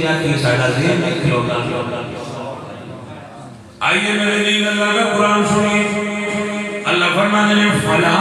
आती साडा ज़हन में खिलौना। आइए मेरे दीन अल्लाह का कुरान सुनिए। अल्लाह फरमाते हैं फला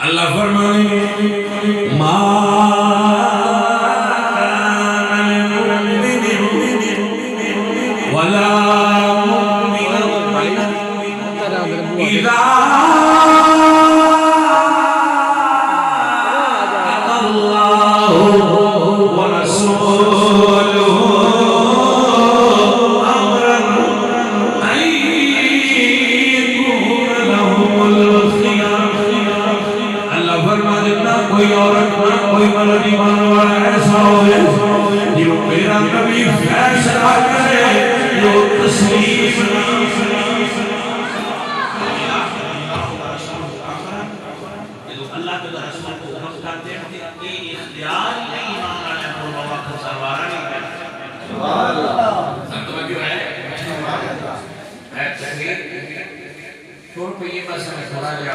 अल्लाह फरमाने वला इज़ा अल्लाहु व रसूलुहु अमरन अय्युन लहुल खियार। अल्लाह फरमाने ना कोई औरत ना कोई मर्द ईमान वाला ऐसा होए जो मेरा नबी फैसला करे जो तस्लीम ना अल्लाह के रसूल को हम करते हैं कि इख्तियार नहीं मांगना है तो वक्त सरवारा नहीं करना। सुभान अल्लाह सब तो क्यों है तकबीर छोड़ पे ये बस में थोड़ा जा